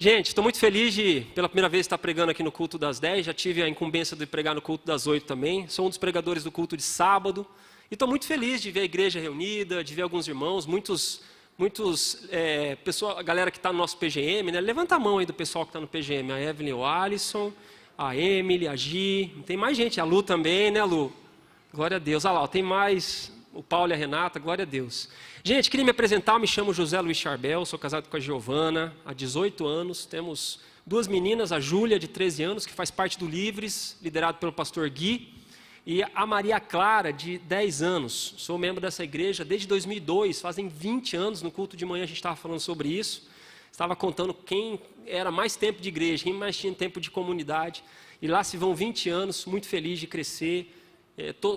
Gente, estou muito feliz de, pela primeira vez, estar pregando aqui no culto das 10. Já tive a incumbência de pregar no culto das 8 também. Sou um dos pregadores do culto de sábado. E estou muito feliz de ver a igreja reunida, de ver alguns irmãos, a galera que está no nosso PGM, né? Levanta a mão aí do pessoal que está no PGM. A Evelyn, o Alisson, a Emily, a Gi. Tem mais gente, a Lu também, né, Lu? Glória a Deus. Olha lá, tem mais o Paulo e a Renata, glória a Deus. Gente, queria me apresentar, eu me chamo José Luiz Charbel, sou casado com a Giovana há 18 anos, temos duas meninas, a Júlia, de 13 anos, que faz parte do Livres, liderado pelo pastor Gui, e a Maria Clara, de 10 anos. Sou membro dessa igreja desde 2002, fazem 20 anos, no culto de manhã a gente estava falando sobre isso, estava contando quem era mais tempo de igreja, quem mais tinha tempo de comunidade, e lá se vão 20 anos, muito feliz de crescer.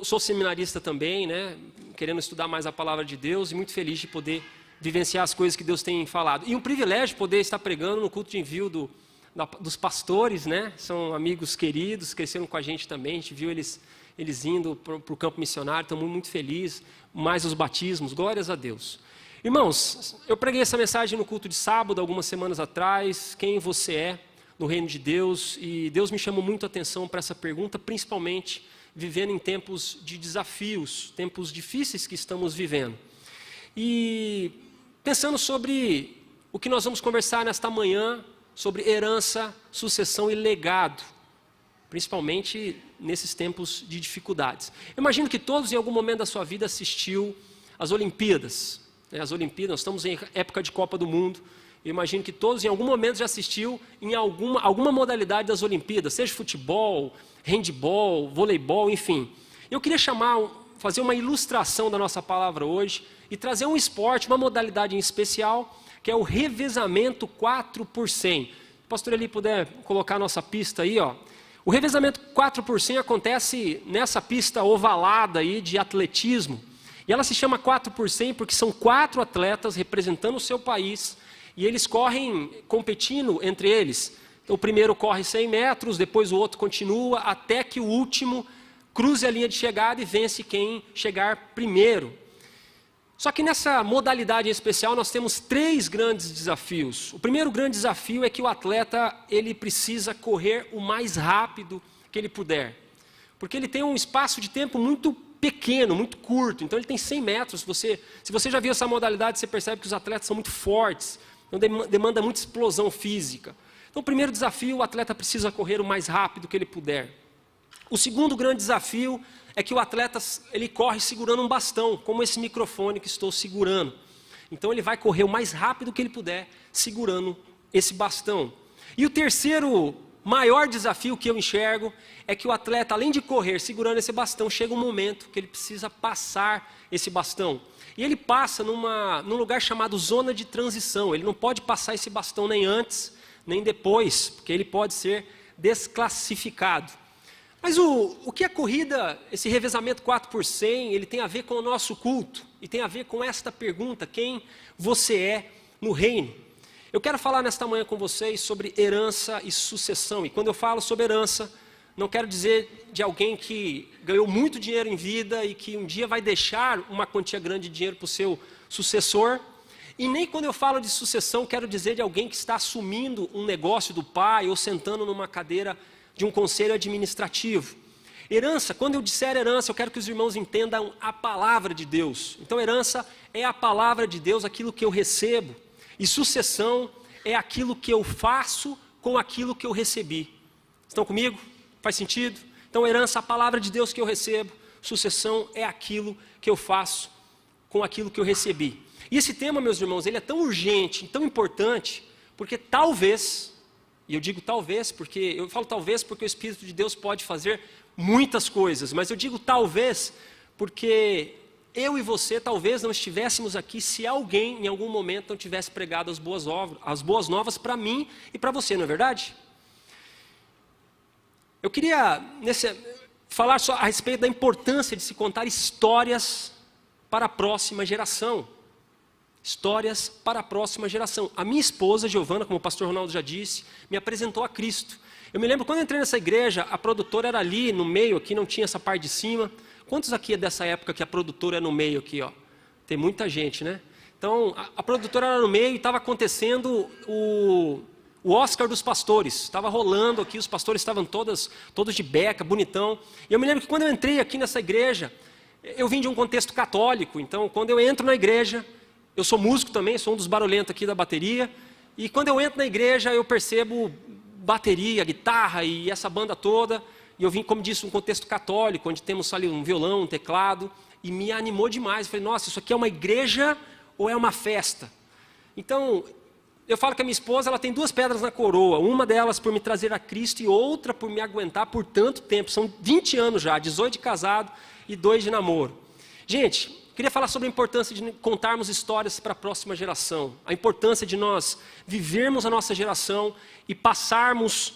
Sou seminarista também, né, querendo estudar mais a palavra de Deus e muito feliz de poder vivenciar as coisas que Deus tem falado. E um privilégio poder estar pregando no culto de envio dos pastores, né, são amigos queridos, cresceram com a gente também, a gente viu eles indo para o campo missionário, estamos muito felizes, mais os batismos, glórias a Deus. Irmãos, eu preguei essa mensagem no culto de sábado, algumas semanas atrás, quem você é no reino de Deus, e Deus me chamou muito a atenção para essa pergunta, principalmente vivendo em tempos de desafios, tempos difíceis que estamos vivendo. E pensando sobre o que nós vamos conversar nesta manhã, sobre herança, sucessão e legado, principalmente nesses tempos de dificuldades. Eu imagino que todos em algum momento da sua vida assistiu às Olimpíadas. As Olimpíadas, nós estamos em época de Copa do Mundo. Eu imagino que todos em algum momento já assistiu em alguma modalidade das Olimpíadas, seja futebol, handebol, voleibol, enfim. Eu queria fazer uma ilustração da nossa palavra hoje e trazer um esporte, uma modalidade em especial, que é o revezamento 4x100. Se o pastor Eli puder colocar a nossa pista aí, ó. O revezamento 4x100 acontece nessa pista ovalada aí de atletismo. E ela se chama 4x100 porque são 4 atletas representando o seu país e eles correm competindo entre eles. Então, o primeiro corre 100 metros, depois o outro continua, até que o último cruze a linha de chegada e vence quem chegar primeiro. Só que nessa modalidade em especial nós temos 3 grandes desafios. O primeiro grande desafio é que o atleta ele precisa correr o mais rápido que ele puder. Porque ele tem um espaço de tempo muito pequeno, muito curto. Então ele tem 100 metros. Se você já viu essa modalidade, você percebe que os atletas são muito fortes. Então demanda muita explosão física. Então, o primeiro desafio, o atleta precisa correr o mais rápido que ele puder. O segundo grande desafio é que o atleta ele corre segurando um bastão, como esse microfone que estou segurando. Então, ele vai correr o mais rápido que ele puder, segurando esse bastão. E o terceiro maior desafio que eu enxergo é que o atleta, além de correr segurando esse bastão, chega um momento que ele precisa passar esse bastão. E ele passa num lugar chamado zona de transição. Ele não pode passar esse bastão nem antes, nem depois, porque ele pode ser desclassificado. Mas o que a corrida, esse revezamento 4x100, ele tem a ver com o nosso culto, e tem a ver com esta pergunta, quem você é no reino? Eu quero falar nesta manhã com vocês sobre herança e sucessão, e quando eu falo sobre herança, não quero dizer de alguém que ganhou muito dinheiro em vida e que um dia vai deixar uma quantia grande de dinheiro para o seu sucessor. E nem quando eu falo de sucessão, quero dizer de alguém que está assumindo um negócio do pai ou sentando numa cadeira de um conselho administrativo. Herança, quando eu disser herança, eu quero que os irmãos entendam a palavra de Deus. Então, herança é a palavra de Deus, aquilo que eu recebo. E sucessão é aquilo que eu faço com aquilo que eu recebi. Estão comigo? Faz sentido? Então, herança é a palavra de Deus que eu recebo. Sucessão é aquilo que eu faço com aquilo que eu recebi. E esse tema, meus irmãos, ele é tão urgente, tão importante, porque talvez, e eu digo talvez, porque eu falo talvez porque o Espírito de Deus pode fazer muitas coisas, mas eu digo talvez porque eu e você talvez não estivéssemos aqui se alguém em algum momento não tivesse pregado as boas novas para mim e para você, não é verdade? Eu queria falar só a respeito da importância de se contar histórias para a próxima geração. Histórias para a próxima geração. A minha esposa, Giovana, como o pastor Ronaldo já disse, me apresentou a Cristo. Eu me lembro, quando eu entrei nessa igreja, a produtora era ali no meio, aqui não tinha essa parte de cima. Quantos aqui é dessa época que a produtora é no meio aqui, ó? Tem muita gente, né? Então, a produtora era no meio e estava acontecendo o Oscar dos pastores. Estava rolando aqui, os pastores estavam todos de beca, bonitão. E eu me lembro que quando eu entrei aqui nessa igreja, eu vim de um contexto católico. Então, quando eu entro na igreja, eu sou músico também, sou um dos barulhentos aqui da bateria. E quando eu entro na igreja, eu percebo bateria, guitarra e essa banda toda. E eu vim, como disse, um contexto católico, onde temos ali um violão, um teclado. E me animou demais. Eu falei, nossa, isso aqui é uma igreja ou é uma festa? Então, eu falo que a minha esposa, ela tem 2 pedras na coroa. Uma delas por me trazer a Cristo e outra por me aguentar por tanto tempo. São 20 anos já, 18 de casado e 2 de namoro. Gente, queria falar sobre a importância de contarmos histórias para a próxima geração. A importância de nós vivermos a nossa geração e passarmos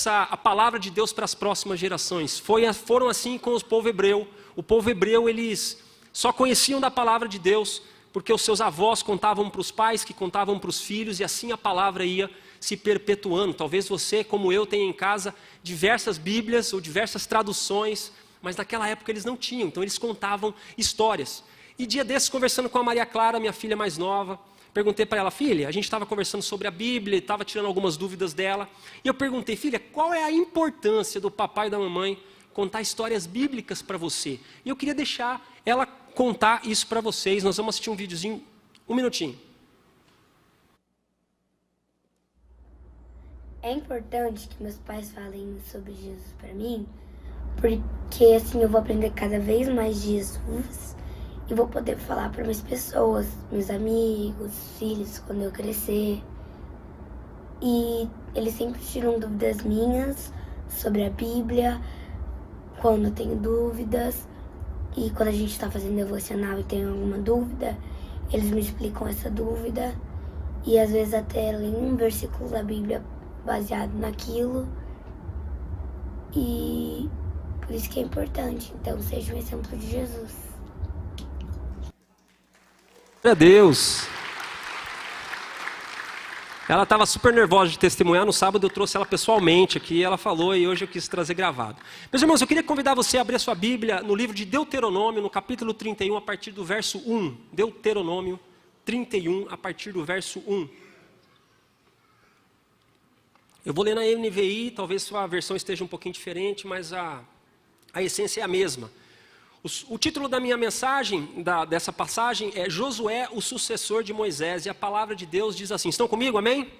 a palavra de Deus para as próximas gerações. Foram assim com o povo hebreu. O povo hebreu, eles só conheciam da palavra de Deus porque os seus avós contavam para os pais, que contavam para os filhos, e assim a palavra ia se perpetuando. Talvez você, como eu, tenha em casa diversas bíblias ou diversas traduções, mas naquela época eles não tinham, então eles contavam histórias. E dia desses, conversando com a Maria Clara, minha filha mais nova, perguntei para ela, filha, a gente estava conversando sobre a Bíblia, estava tirando algumas dúvidas dela, e eu perguntei, filha, qual é a importância do papai e da mamãe contar histórias bíblicas para você? E eu queria deixar ela contar isso para vocês. Nós vamos assistir um videozinho, 1 minutinho. É importante que meus pais falem sobre Jesus para mim, porque assim eu vou aprender cada vez mais de Jesus e vou poder falar para mais pessoas, meus amigos, filhos, quando eu crescer. E eles sempre tiram dúvidas minhas sobre a Bíblia, quando eu tenho dúvidas. E quando a gente está fazendo devocional e tem alguma dúvida, eles me explicam essa dúvida. E às vezes até leem um versículo da Bíblia baseado naquilo. E por isso que é importante. Então seja um exemplo de Jesus. Glória a Deus. Ela estava super nervosa de testemunhar. No sábado eu trouxe ela pessoalmente aqui, ela falou e hoje eu quis trazer gravado. Meus irmãos, eu queria convidar você a abrir a sua Bíblia no livro de Deuteronômio, no capítulo 31, a partir do verso 1. Deuteronômio 31, a partir do verso 1. Eu vou ler na NVI, talvez sua versão esteja um pouquinho diferente, mas a essência é a mesma. O título da minha mensagem, dessa passagem, é Josué, o sucessor de Moisés. E a palavra de Deus diz assim, estão comigo, amém? Amém.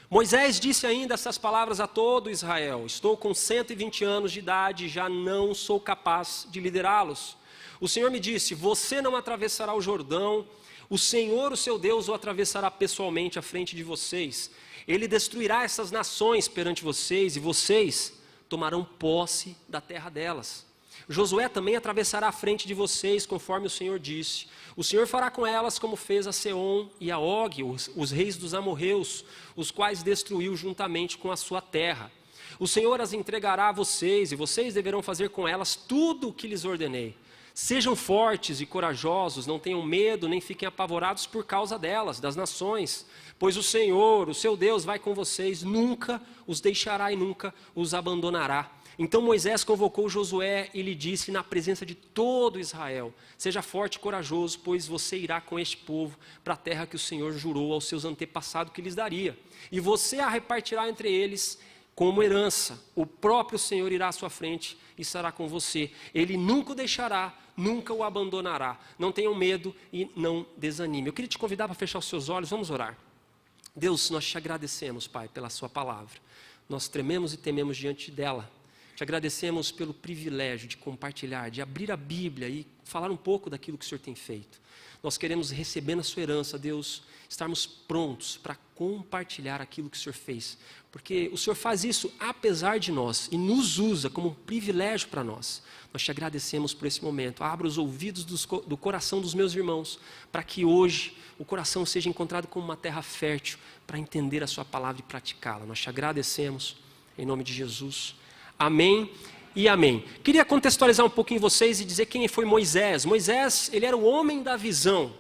Moisés disse ainda essas palavras a todo Israel. Estou com 120 anos de idade e já não sou capaz de liderá-los. O Senhor me disse, você não atravessará o Jordão, o Senhor, o seu Deus, o atravessará pessoalmente à frente de vocês. Ele destruirá essas nações perante vocês e vocês tomarão posse da terra delas. Josué também atravessará a frente de vocês, conforme o Senhor disse. O Senhor fará com elas como fez a Seom e a Og, os reis dos amorreus, os quais destruiu juntamente com a sua terra. O Senhor as entregará a vocês, e vocês deverão fazer com elas tudo o que lhes ordenei. Sejam fortes e corajosos, não tenham medo, nem fiquem apavorados por causa delas, das nações. Pois o Senhor, o seu Deus, vai com vocês, nunca os deixará e nunca os abandonará. Então Moisés convocou Josué e lhe disse na presença de todo Israel, seja forte e corajoso, pois você irá com este povo para a terra que o Senhor jurou aos seus antepassados que lhes daria. E você a repartirá entre eles como herança. O próprio Senhor irá à sua frente e estará com você. Ele nunca o deixará, nunca o abandonará. Não tenham medo e não desanime. Eu queria te convidar para fechar os seus olhos, vamos orar. Deus, nós te agradecemos, Pai, pela sua palavra. Nós trememos e tememos diante dela. Te agradecemos pelo privilégio de compartilhar, de abrir a Bíblia e falar um pouco daquilo que o Senhor tem feito. Nós queremos receber na sua herança, Deus, estarmos prontos para compartilhar aquilo que o Senhor fez. Porque o Senhor faz isso apesar de nós e nos usa como um privilégio para nós. Nós te agradecemos por esse momento. Abra os ouvidos do coração dos meus irmãos para que hoje o coração seja encontrado como uma terra fértil para entender a sua palavra e praticá-la. Nós te agradecemos em nome de Jesus. Amém e amém. Queria contextualizar um pouquinho vocês e dizer quem foi Moisés. Moisés, ele era o homem da visão.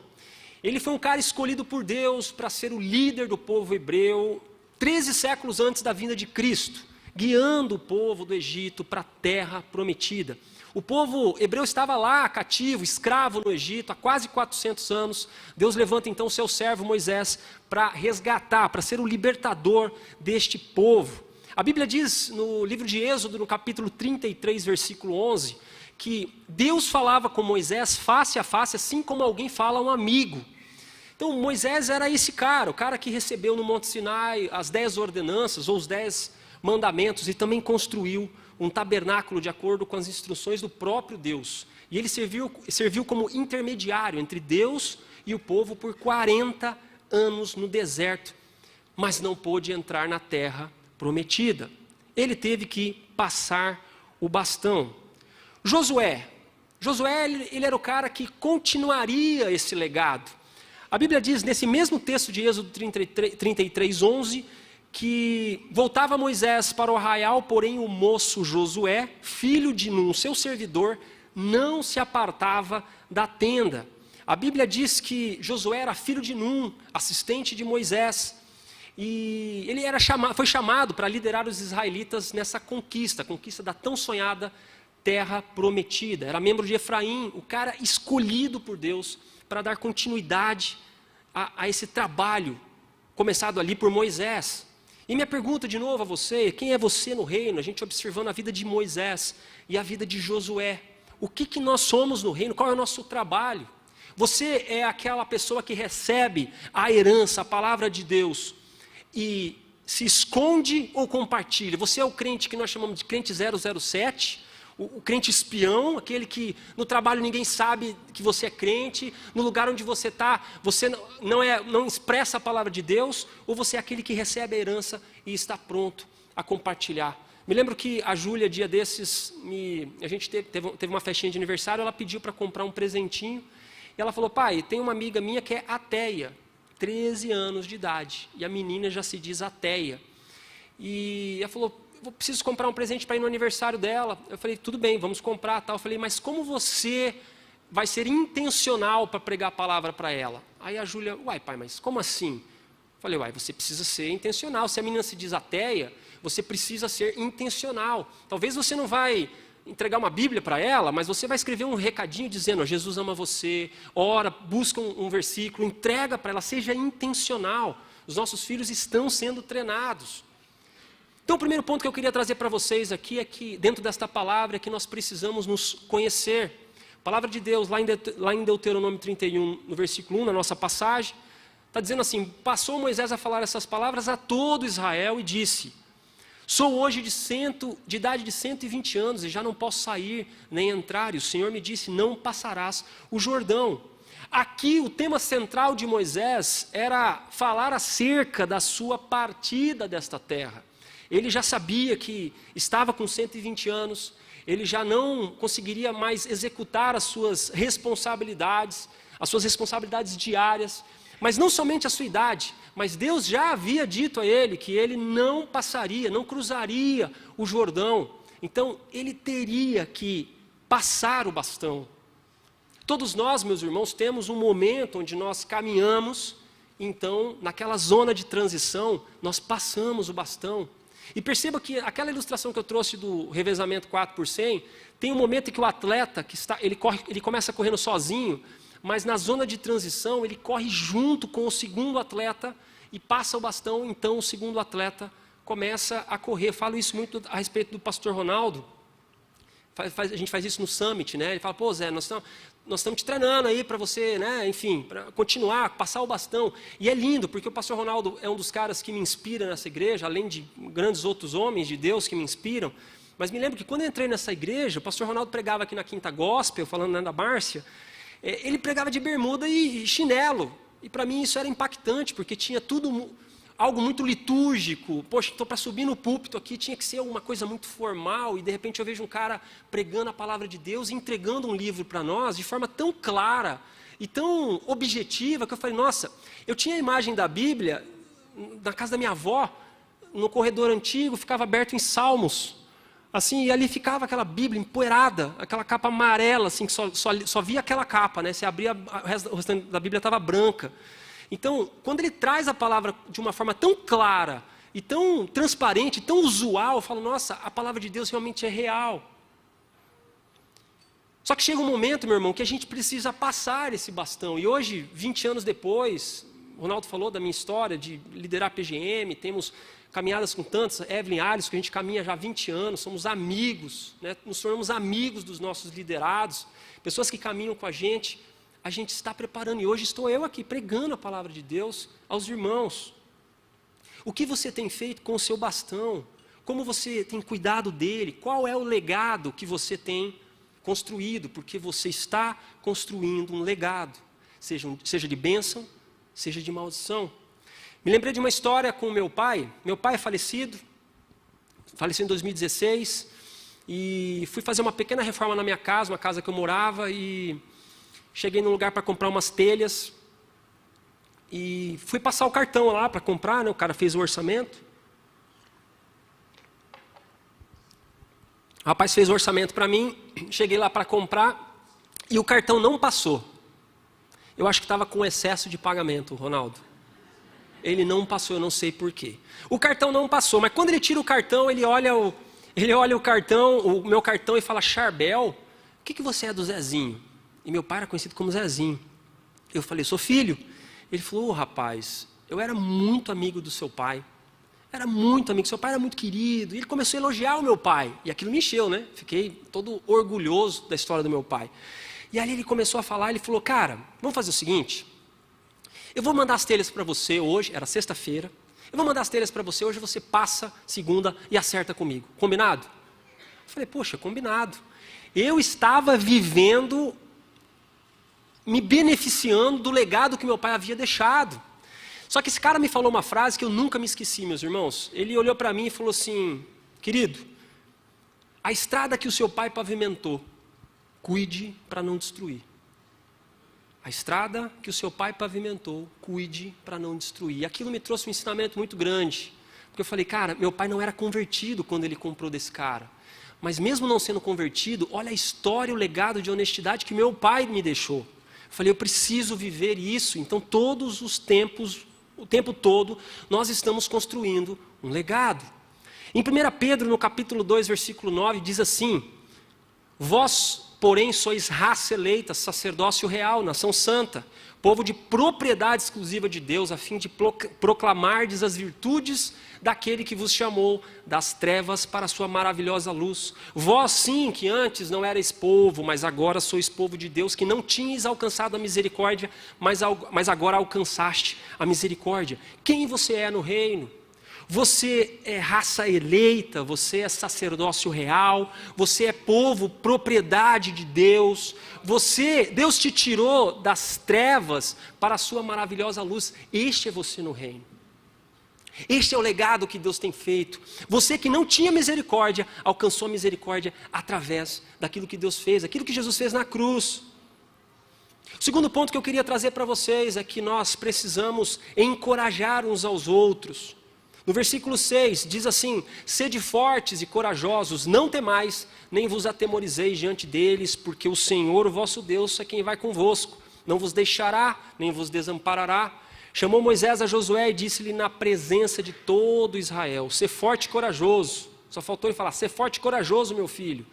Ele foi um cara escolhido por Deus para ser o líder do povo hebreu 13 séculos antes da vinda de Cristo. guiando o povo do Egito para a terra prometida. O povo hebreu estava lá, cativo, escravo no Egito, há quase 400 anos. Deus levanta então o seu servo Moisés para resgatar, para ser o libertador deste povo. A Bíblia diz no livro de Êxodo, no capítulo 33, versículo 11, que Deus falava com Moisés face a face, assim como alguém fala a um amigo. Então Moisés era esse cara, o cara que recebeu no Monte Sinai as 10 ordenanças, ou os 10 mandamentos, e também construiu um tabernáculo de acordo com as instruções do próprio Deus. E ele serviu como intermediário entre Deus e o povo por 40 anos no deserto, mas não pôde entrar na terra prometida. Ele teve que passar o bastão. Josué, ele era o cara que continuaria esse legado. A Bíblia diz, nesse mesmo texto de Êxodo 33, 11, que voltava Moisés para o arraial, porém o moço Josué, filho de Num, seu servidor, não se apartava da tenda. A Bíblia diz que Josué era filho de Num, assistente de Moisés, e ele foi chamado para liderar os israelitas nessa conquista, a conquista da tão sonhada terra prometida. Era membro de Efraim, o cara escolhido por Deus para dar continuidade a esse trabalho começado ali por Moisés. E minha pergunta de novo a você, quem é você no reino? A gente observando a vida de Moisés e a vida de Josué. O que nós somos no reino? Qual é o nosso trabalho? Você é aquela pessoa que recebe a herança, a palavra de Deus, e se esconde ou compartilha? Você é o crente que nós chamamos de crente 007, o crente espião, aquele que no trabalho ninguém sabe que você é crente, no lugar onde você está, você não expressa a palavra de Deus, ou você é aquele que recebe a herança e está pronto a compartilhar? Me lembro que a Júlia, dia desses, a gente teve uma festinha de aniversário, ela pediu para comprar um presentinho, e ela falou: pai, tem uma amiga minha que é ateia, 13 anos de idade, e a menina já se diz ateia. E ela falou: eu preciso comprar um presente para ir no aniversário dela. Eu falei: tudo bem, vamos comprar, tal. Eu falei: mas como você vai ser intencional para pregar a palavra para ela? Aí a Júlia: uai, pai, mas como assim? Eu falei: uai, você precisa ser intencional. Se a menina se diz ateia, você precisa ser intencional. Talvez você não vai entregar uma Bíblia para ela, mas você vai escrever um recadinho dizendo: Jesus ama você, ora, busca um versículo, entrega para ela, seja intencional. Os nossos filhos estão sendo treinados. Então o primeiro ponto que eu queria trazer para vocês aqui é que, dentro desta palavra, é que nós precisamos nos conhecer. A palavra de Deus, lá em Deuteronômio 31, no versículo 1, na nossa passagem, está dizendo assim: passou Moisés a falar essas palavras a todo Israel e disse: sou hoje de idade de 120 anos e já não posso sair nem entrar, e o Senhor me disse: não passarás o Jordão. Aqui o tema central de Moisés era falar acerca da sua partida desta terra. Ele já sabia que estava com 120 anos, ele já não conseguiria mais executar as suas responsabilidades diárias, mas não somente a sua idade, mas Deus já havia dito a ele que ele não passaria, não cruzaria o Jordão. Então ele teria que passar o bastão. Todos nós, meus irmãos, temos um momento onde nós caminhamos, então naquela zona de transição, nós passamos o bastão. E perceba que aquela ilustração que eu trouxe do revezamento 4x100, tem um momento em que o atleta, ele começa correndo sozinho, mas na zona de transição ele corre junto com o segundo atleta e passa o bastão, então o segundo atleta começa a correr. Eu falo isso muito a respeito do pastor Ronaldo, a gente faz isso no Summit, né? Ele fala: pô, Zé, nós estamos te treinando aí para você, né? Enfim, para continuar, passar o bastão. E é lindo, porque o pastor Ronaldo é um dos caras que me inspira nessa igreja, além de grandes outros homens de Deus que me inspiram. Mas me lembro que quando eu entrei nessa igreja, o pastor Ronaldo pregava aqui na Quinta Gospel, falando, né, da Márcia, ele pregava de bermuda e chinelo. E para mim isso era impactante, porque tinha algo muito litúrgico. Poxa, estou para subir no púlpito aqui, tinha que ser uma coisa muito formal, e de repente eu vejo um cara pregando a palavra de Deus, entregando um livro para nós de forma tão clara e tão objetiva, que eu falei: nossa, eu tinha a imagem da Bíblia na casa da minha avó, no corredor antigo, ficava aberto em Salmos, assim, e ali ficava aquela Bíblia empoeirada, aquela capa amarela, assim, que só via aquela capa, né? Você abria, o restante da Bíblia estava branca. Então, quando ele traz a palavra de uma forma tão clara e tão transparente, tão usual. Eu falo, nossa, a palavra de Deus realmente é real. Só que chega um momento, meu irmão, que a gente precisa passar esse bastão. E hoje, 20 anos depois, o Ronaldo falou da minha história de liderar a PGM, temos caminhadas com tantos, Evelyn Alisson, que a gente caminha já há 20 anos, somos amigos, né? Nos tornamos amigos dos nossos liderados, pessoas que caminham com a gente está preparando. E hoje estou eu aqui pregando a palavra de Deus aos irmãos. O que você tem feito com o seu bastão? Como você tem cuidado dele? Qual é o legado que você tem construído? Porque você está construindo um legado, seja de bênção, seja de maldição. Me lembrei de uma história com meu pai. Meu pai é faleceu em 2016, e fui fazer uma pequena reforma na minha casa, uma casa que eu morava, e cheguei num lugar para comprar umas telhas, e fui passar o cartão lá para comprar, né? O cara fez o orçamento. O rapaz fez o orçamento para mim, cheguei lá para comprar, e o cartão não passou. Eu acho que estava com excesso de pagamento, Ronaldo. Ele não passou, eu não sei porquê. O cartão não passou, mas quando ele tira o cartão, ele olha o cartão, o meu cartão, e fala, Charbel, o que você é do Zezinho? E meu pai era conhecido como Zezinho. Eu falei, sou filho. Ele falou, rapaz, eu era muito amigo do seu pai. Era muito amigo, seu pai era muito querido. E ele começou a elogiar o meu pai. E aquilo me encheu, né? Fiquei todo orgulhoso da história do meu pai. E ali ele começou a falar, ele falou, cara, vamos fazer o seguinte, eu vou mandar as telhas para você hoje, era sexta-feira, eu vou mandar as telhas para você hoje, você passa segunda e acerta comigo, combinado? Eu falei, poxa, combinado. Eu estava vivendo, me beneficiando do legado que meu pai havia deixado. Só que esse cara me falou uma frase que eu nunca me esqueci, meus irmãos. Ele olhou para mim e falou assim, querido, a estrada que o seu pai pavimentou, cuide para não destruir. A estrada que o seu pai pavimentou, cuide para não destruir. E aquilo me trouxe um ensinamento muito grande. Porque eu falei, cara, meu pai não era convertido quando ele comprou desse cara. Mas mesmo não sendo convertido, olha a história, o legado de honestidade que meu pai me deixou. Eu falei, eu preciso viver isso. Então todos os tempos, o tempo todo, nós estamos construindo um legado. Em 1 Pedro, no capítulo 2, versículo 9, diz assim, vós, porém, sois raça eleita, sacerdócio real, nação santa, povo de propriedade exclusiva de Deus, a fim de proclamardes as virtudes daquele que vos chamou das trevas para a sua maravilhosa luz. Vós sim, que antes não erais povo, mas agora sois povo de Deus, que não tinhas alcançado a misericórdia, mas agora alcançaste a misericórdia. Quem você é no reino? Você é raça eleita, você é sacerdócio real, você é povo, propriedade de Deus. Deus te tirou das trevas para a sua maravilhosa luz. Este é você no reino. Este é o legado que Deus tem feito. Você que não tinha misericórdia, alcançou a misericórdia através daquilo que Deus fez, aquilo que Jesus fez na cruz. O segundo ponto que eu queria trazer para vocês é que nós precisamos encorajar uns aos outros. No versículo 6, diz assim, sede fortes e corajosos, não temais, nem vos atemorizeis diante deles, porque o Senhor, o vosso Deus, é quem vai convosco, não vos deixará, nem vos desamparará. Chamou Moisés a Josué e disse-lhe na presença de todo Israel, sê forte e corajoso. Só faltou ele falar, sê forte e corajoso, meu filho,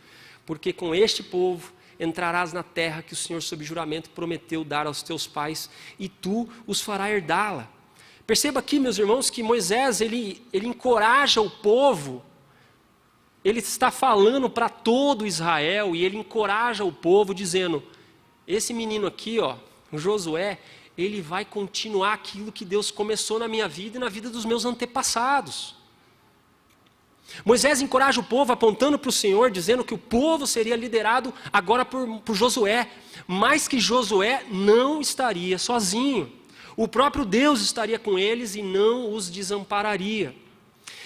porque com este povo entrarás na terra que o Senhor, sob juramento, prometeu dar aos teus pais, e tu os farás herdá-la. Perceba aqui, meus irmãos, que Moisés, ele encoraja o povo, ele está falando para todo Israel, e ele encoraja o povo dizendo, esse menino aqui, ó, o Josué, ele vai continuar aquilo que Deus começou na minha vida e na vida dos meus antepassados. Moisés encoraja o povo apontando para o Senhor, dizendo que o povo seria liderado agora por Josué, mas que Josué não estaria sozinho. O próprio Deus estaria com eles e não os desampararia.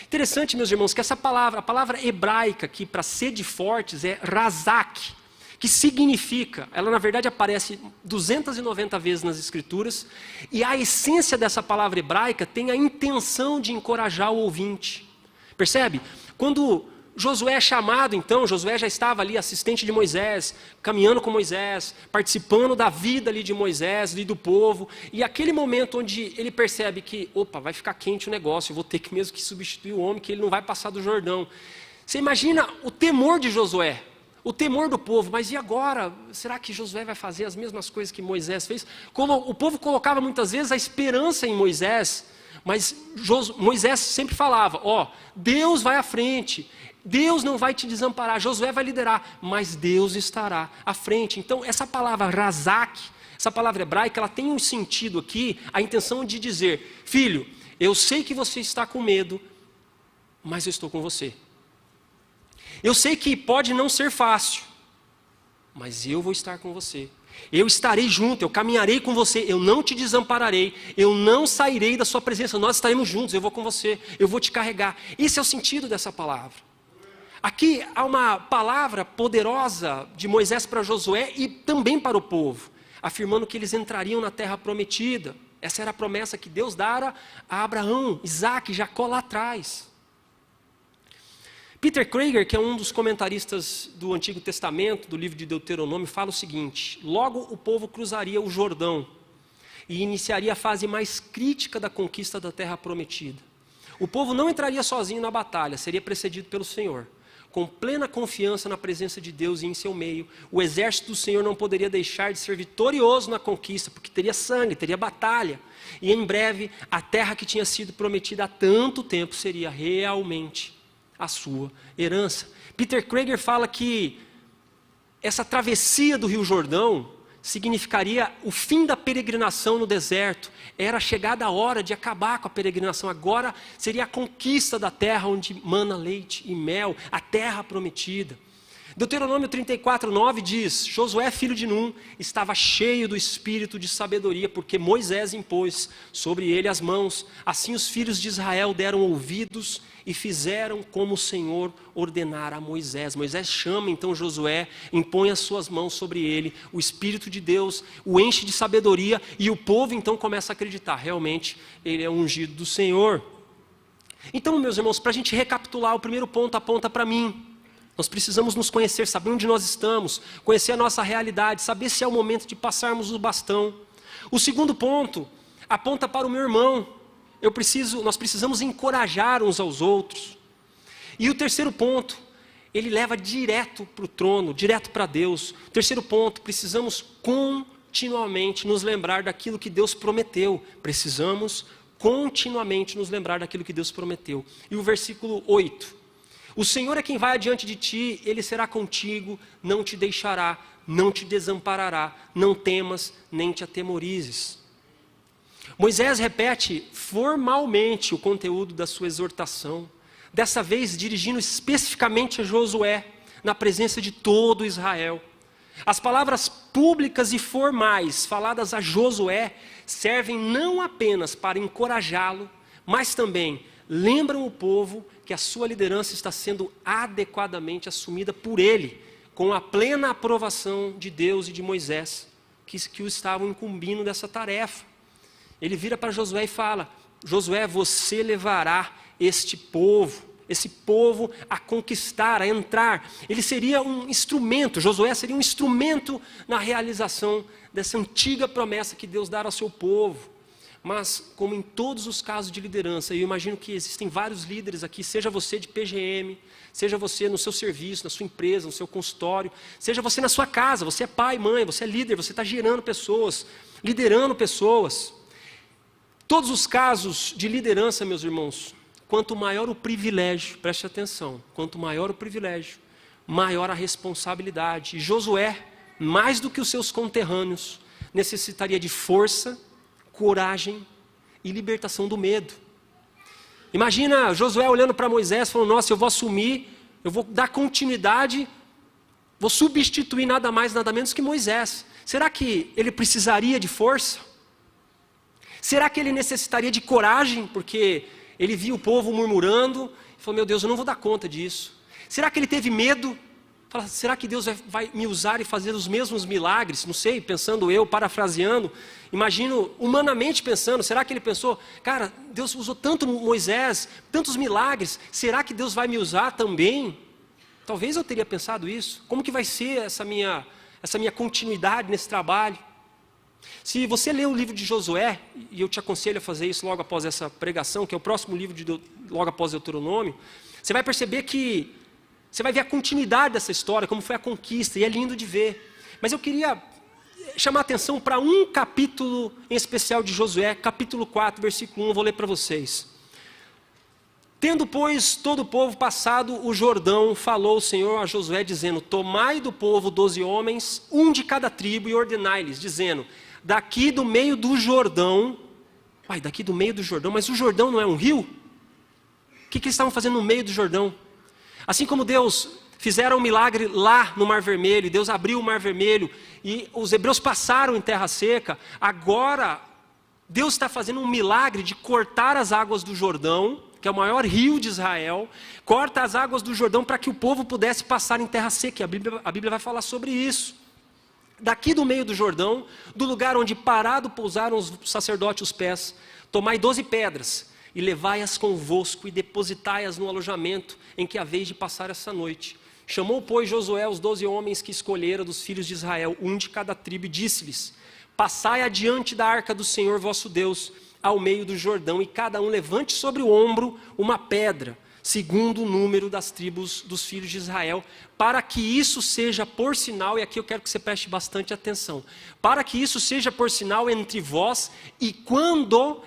Interessante, meus irmãos, que essa palavra, a palavra hebraica aqui para sede fortes é razak, que significa, ela na verdade aparece 290 vezes nas escrituras, e a essência dessa palavra hebraica tem a intenção de encorajar o ouvinte. Percebe? Quando Josué é chamado então, Josué já estava ali, assistente de Moisés, caminhando com Moisés, participando da vida ali de Moisés, ali do povo, e aquele momento onde ele percebe que, opa, vai ficar quente o negócio, eu vou ter que mesmo que substituir o homem, que ele não vai passar do Jordão. Você imagina o temor de Josué, o temor do povo, mas e agora? Será que Josué vai fazer as mesmas coisas que Moisés fez? O povo colocava muitas vezes a esperança em Moisés, mas Moisés sempre falava, Deus vai à frente, Deus não vai te desamparar, Josué vai liderar, mas Deus estará à frente. Então essa palavra razak, essa palavra hebraica, ela tem um sentido aqui, a intenção de dizer, filho, eu sei que você está com medo, mas eu estou com você. Eu sei que pode não ser fácil, mas eu vou estar com você. Eu estarei junto, eu caminharei com você, eu não te desampararei, eu não sairei da sua presença, nós estaremos juntos, eu vou com você, eu vou te carregar. Esse é o sentido dessa palavra. Aqui há uma palavra poderosa de Moisés para Josué e também para o povo, afirmando que eles entrariam na terra prometida. Essa era a promessa que Deus dara a Abraão, Isaac, Jacó lá atrás. Peter Krager, que é um dos comentaristas do Antigo Testamento, do livro de Deuteronômio, fala o seguinte: logo o povo cruzaria o Jordão e iniciaria a fase mais crítica da conquista da terra prometida. O povo não entraria sozinho na batalha, seria precedido pelo Senhor. Com plena confiança na presença de Deus e em seu meio, o exército do Senhor não poderia deixar de ser vitorioso na conquista, porque teria sangue, teria batalha. E em breve, a terra que tinha sido prometida há tanto tempo seria realmente a sua herança. Peter Krager fala que essa travessia do Rio Jordão significaria o fim da peregrinação no deserto. Era chegada a hora de acabar com a peregrinação. Agora seria a conquista da terra onde mana leite e mel, a terra prometida. Deuteronômio 34:9 diz: Josué, filho de Num, estava cheio do espírito de sabedoria, porque Moisés impôs sobre ele as mãos. Assim os filhos de Israel deram ouvidos e fizeram como o Senhor ordenara a Moisés. Moisés chama então Josué, impõe as suas mãos sobre ele, o Espírito de Deus o enche de sabedoria e o povo então começa a acreditar, realmente ele é ungido do Senhor. Então, meus irmãos, para a gente recapitular, o primeiro ponto aponta para mim. Nós precisamos nos conhecer, saber onde nós estamos, conhecer a nossa realidade, saber se é o momento de passarmos o bastão. O segundo ponto aponta para o meu irmão. Nós precisamos encorajar uns aos outros. E o terceiro ponto, ele leva direto para o trono, direto para Deus. O terceiro ponto, precisamos continuamente nos lembrar daquilo que Deus prometeu. Precisamos continuamente nos lembrar daquilo que Deus prometeu. E o versículo 8. O Senhor é quem vai adiante de ti, Ele será contigo, não te deixará, não te desamparará, não temas, nem te atemorizes. Moisés repete formalmente o conteúdo da sua exortação, dessa vez dirigindo especificamente a Josué, na presença de todo Israel. As palavras públicas e formais faladas a Josué servem não apenas para encorajá-lo, mas também lembram o povo que a sua liderança está sendo adequadamente assumida por ele, com a plena aprovação de Deus e de Moisés, que o estavam incumbindo dessa tarefa. Ele vira para Josué e fala: Josué, você levará esse povo a conquistar, a entrar. Ele seria um instrumento, Josué seria um instrumento na realização dessa antiga promessa que Deus dá ao seu povo. Mas, como em todos os casos de liderança, eu imagino que existem vários líderes aqui, seja você de PGM, seja você no seu serviço, na sua empresa, no seu consultório, seja você na sua casa, você é pai, mãe, você é líder, você está gerando pessoas, liderando pessoas. Todos os casos de liderança, meus irmãos, quanto maior o privilégio, preste atenção, quanto maior o privilégio, maior a responsabilidade. E Josué, mais do que os seus conterrâneos, necessitaria de força, coragem e libertação do medo. Imagina Josué olhando para Moisés, falando: nossa, eu vou assumir, eu vou dar continuidade, vou substituir nada mais, nada menos que Moisés. Será que ele precisaria de força? Será que ele necessitaria de coragem, porque ele via o povo murmurando, e falou: meu Deus, eu não vou dar conta disso. Será que ele teve medo? Fala, será que Deus vai me usar e fazer os mesmos milagres? Não sei, pensando eu, parafraseando, imagino humanamente pensando, será que ele pensou: cara, Deus usou tanto Moisés, tantos milagres, será que Deus vai me usar também? Talvez eu teria pensado isso. Como que vai ser essa minha continuidade nesse trabalho? Se você ler o livro de Josué, e eu te aconselho a fazer isso logo após essa pregação, que é o próximo livro logo após Deuteronômio, você vai perceber que você vai ver a continuidade dessa história, como foi a conquista, e é lindo de ver. Mas eu queria chamar a atenção para um capítulo em especial de Josué, capítulo 4, versículo 1, eu vou ler para vocês. Tendo, pois, todo o povo passado o Jordão, falou o Senhor a Josué, dizendo: tomai do povo 12 homens, um de cada tribo, e ordenai-lhes, dizendo: daqui do meio do Jordão, daqui do meio do Jordão, mas o Jordão não é um rio? O que eles estavam fazendo no meio do Jordão? Assim como Deus fizeram um milagre lá no Mar Vermelho, Deus abriu o Mar Vermelho, e os hebreus passaram em terra seca, agora Deus está fazendo um milagre de cortar as águas do Jordão, que é o maior rio de Israel, corta as águas do Jordão para que o povo pudesse passar em terra seca. A Bíblia vai falar sobre isso. Daqui do meio do Jordão, do lugar onde parado pousaram os sacerdotes os pés, tomai 12 pedras, e levai-as convosco, e depositai-as no alojamento em que haveis de passar essa noite. Chamou, pois, Josué os 12 homens que escolhera dos filhos de Israel, um de cada tribo, e disse-lhes: passai adiante da arca do Senhor vosso Deus, ao meio do Jordão, e cada um levante sobre o ombro uma pedra, segundo o número das tribos dos filhos de Israel, para que isso seja por sinal, e aqui eu quero que você preste bastante atenção, para que isso seja por sinal entre vós, e quando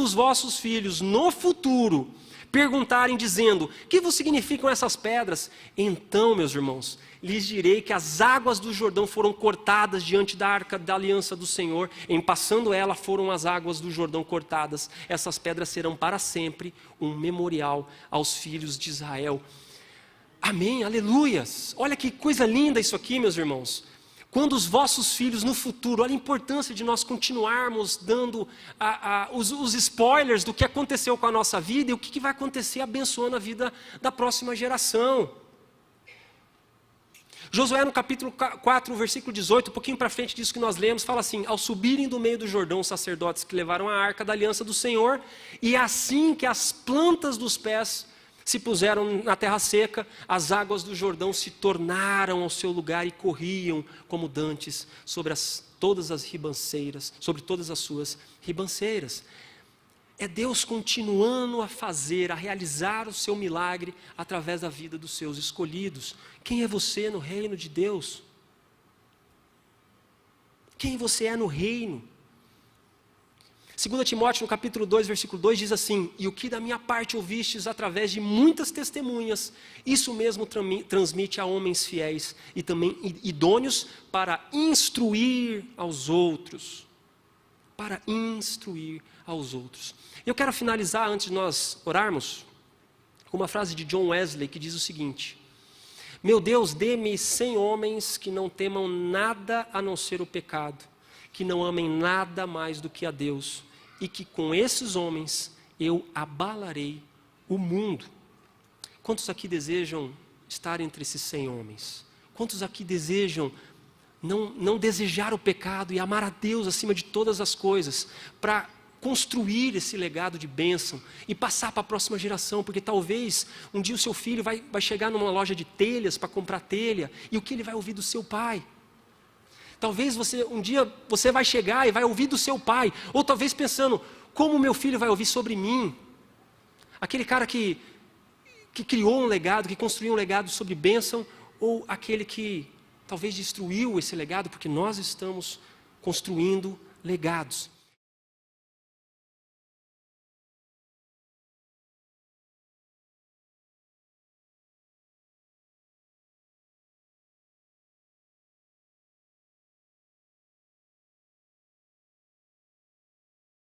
os vossos filhos no futuro perguntarem dizendo: que vos significam essas pedras? Então, meus irmãos, lhes direi que as águas do Jordão foram cortadas diante da arca da aliança do Senhor. Em passando ela, foram as águas do Jordão cortadas. Essas pedras serão para sempre um memorial aos filhos de Israel. Amém, aleluias. Olha que coisa linda isso aqui, meus irmãos. Quando os vossos filhos no futuro, olha a importância de nós continuarmos dando os spoilers do que aconteceu com a nossa vida e o que vai acontecer abençoando a vida da próxima geração. Josué no capítulo 4, versículo 18, um pouquinho para frente disso que nós lemos, fala assim: ao subirem do meio do Jordão os sacerdotes que levaram a arca da aliança do Senhor, e assim que as plantas dos pés se puseram na terra seca, as águas do Jordão se tornaram ao seu lugar e corriam como dantes sobre todas as ribanceiras, sobre todas as suas ribanceiras. É Deus continuando a realizar o seu milagre através da vida dos seus escolhidos. Quem é você no reino de Deus? Quem você é no reino? 2 Timóteo, no capítulo 2, versículo 2, diz assim: e o que da minha parte ouvistes através de muitas testemunhas, isso mesmo transmite a homens fiéis e também idôneos para instruir aos outros. Para instruir aos outros. Eu quero finalizar, antes de nós orarmos, com uma frase de John Wesley que diz o seguinte: meu Deus, dê-me 100 homens que não temam nada a não ser o pecado, que não amem nada mais do que a Deus, e que com esses homens eu abalarei o mundo. Quantos aqui desejam estar entre esses 100 homens? Quantos aqui desejam não desejar o pecado e amar a Deus acima de todas as coisas, para construir esse legado de bênção e passar para a próxima geração? Porque talvez um dia o seu filho vai chegar numa loja de telhas para comprar telha, e o que ele vai ouvir do seu pai? Talvez um dia você vai chegar e vai ouvir do seu pai, ou talvez pensando: como meu filho vai ouvir sobre mim? Aquele cara que criou um legado, que construiu um legado sobre bênção, ou aquele que talvez destruiu esse legado, porque nós estamos construindo legados.